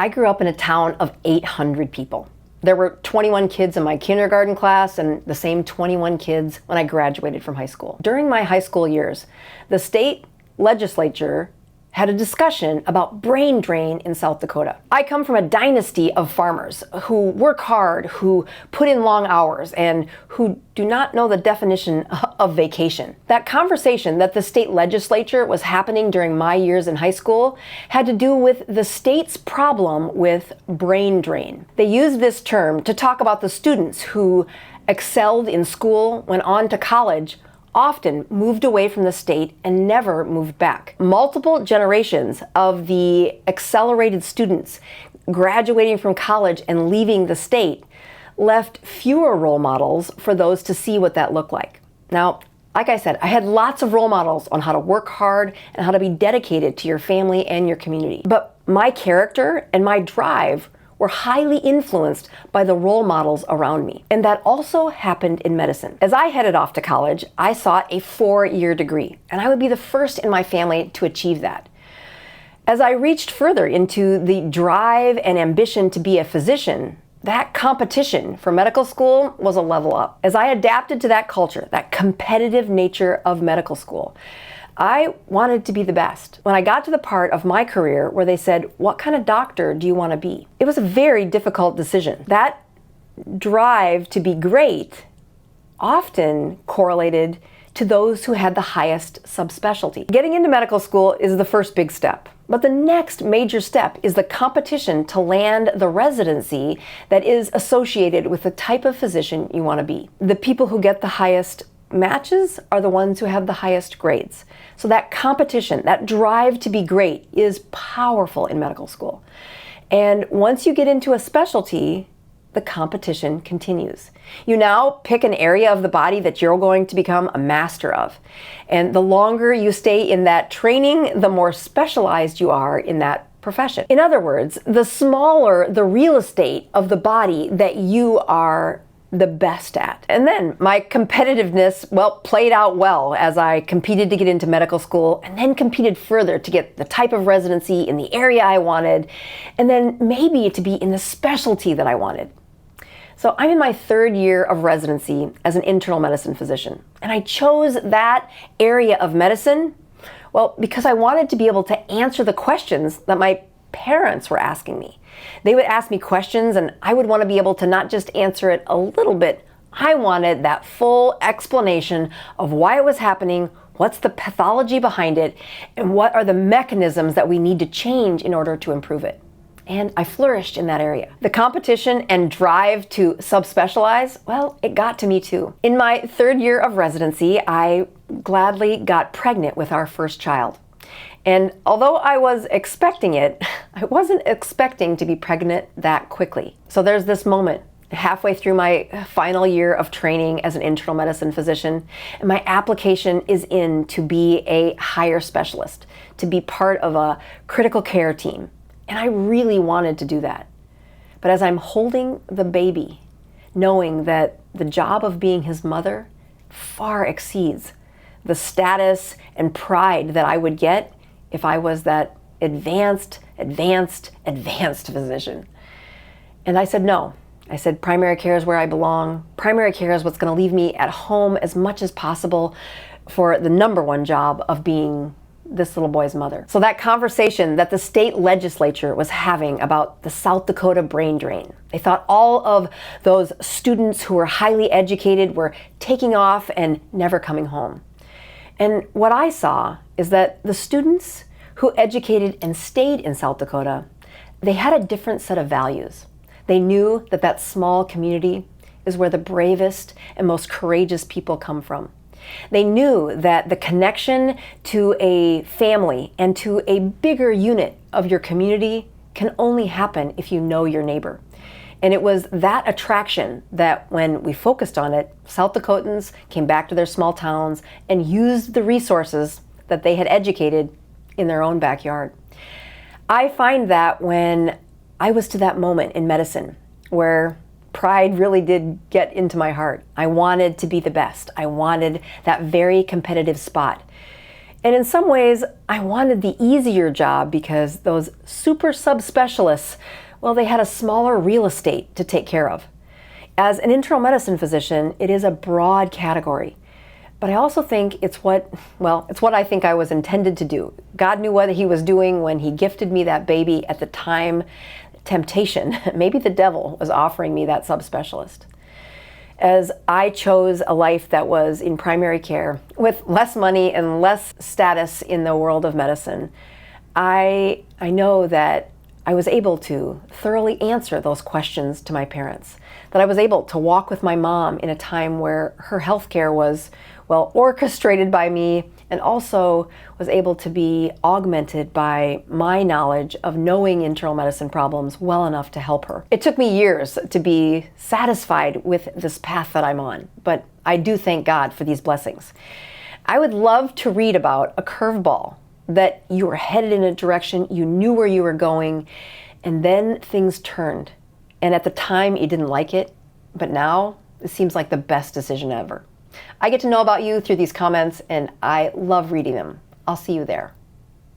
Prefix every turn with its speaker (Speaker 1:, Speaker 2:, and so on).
Speaker 1: I grew up in a town of 800 people. There were 21 kids in my kindergarten class and the same 21 kids when I graduated from high school. During my high school years, the state legislature had a discussion about brain drain in South Dakota. I come from a dynasty of farmers who work hard, who put in long hours, and who do not know the definition of vacation. That conversation that the state legislature was happening during my years in high school had to do with the state's problem with brain drain. They used this term to talk about the students who excelled in school, went on to college, often moved away from the state and never moved back. Multiple generations of the accelerated students graduating from college and leaving the state left fewer role models for those to see what that looked like. Now, like I said, I had lots of role models on how to work hard and how to be dedicated to your family and your community. But my character and my drive were highly influenced by the role models around me. And that also happened in medicine. As I headed off to college, I sought a 4-year degree, and I would be the first in my family to achieve that. As I reached further into the drive and ambition to be a physician, that competition for medical school was a level up. As I adapted to that culture, that competitive nature of medical school, I wanted to be the best. When I got to the part of my career where they said, what kind of doctor do you want to be? It was a very difficult decision. That drive to be great often correlated to those who had the highest subspecialty. Getting into medical school is the first big step. But the next major step is the competition to land the residency that is associated with the type of physician you want to be. The people who get the highest matches are the ones who have the highest grades. So that competition, that drive to be great is powerful in medical school. And once you get into a specialty, the competition continues. You now pick an area of the body that you're going to become a master of. And the longer you stay in that training, the more specialized you are in that profession. In other words, the smaller the real estate of the body that you are the best at. And then my competitiveness, played out well as I competed to get into medical school and then competed further to get the type of residency in the area I wanted, and then maybe to be in the specialty that I wanted. So I'm in my 3rd year of residency as an internal medicine physician. And I chose that area of medicine, because I wanted to be able to answer the questions that my parents were asking me. They would ask me questions and I would want to be able to not just answer it a little bit. I wanted that full explanation of why it was happening, what's the pathology behind it, and what are the mechanisms that we need to change in order to improve it. And I flourished in that area. The competition and drive to subspecialize, it got to me too. In my 3rd year of residency, I gladly got pregnant with our first child. And although I was expecting it, I wasn't expecting to be pregnant that quickly. So there's this moment halfway through my final year of training as an internal medicine physician, and my application is in to be a higher specialist, to be part of a critical care team. And I really wanted to do that. But as I'm holding the baby, knowing that the job of being his mother far exceeds the status and pride that I would get if I was that advanced physician. And I said no. I said primary care is where I belong. Primary care is what's going to leave me at home as much as possible for the number one job of being this little boy's mother. So that conversation that the state legislature was having about the South Dakota brain drain, they thought all of those students who were highly educated were taking off and never coming home. And what I saw is that the students who educated and stayed in South Dakota, they had a different set of values. They knew that that small community is where the bravest and most courageous people come from. They knew that the connection to a family and to a bigger unit of your community can only happen if you know your neighbor. And it was that attraction that when we focused on it, South Dakotans came back to their small towns and used the resources that they had educated in their own backyard. I find that when I was to that moment in medicine where pride really did get into my heart. I wanted to be the best. I wanted that very competitive spot. And in some ways, I wanted the easier job because those super subspecialists, well, they had a smaller real estate to take care of. As an internal medicine physician, it is a broad category. But I also think it's what I think I was intended to do. God knew what he was doing when he gifted me that baby at the time. Temptation, maybe the devil was offering me that subspecialist. As I chose a life that was in primary care with less money and less status in the world of medicine, I know that I was able to thoroughly answer those questions to my parents, that I was able to walk with my mom in a time where her healthcare was, well, orchestrated by me, and also was able to be augmented by my knowledge of knowing internal medicine problems well enough to help her. It took me years to be satisfied with this path that I'm on, but I do thank God for these blessings. I would love to read about a curveball that you were headed in a direction, you knew where you were going, and then things turned. And at the time, you didn't like it, but now it seems like the best decision ever. I get to know about you through these comments, and I love reading them. I'll see you there.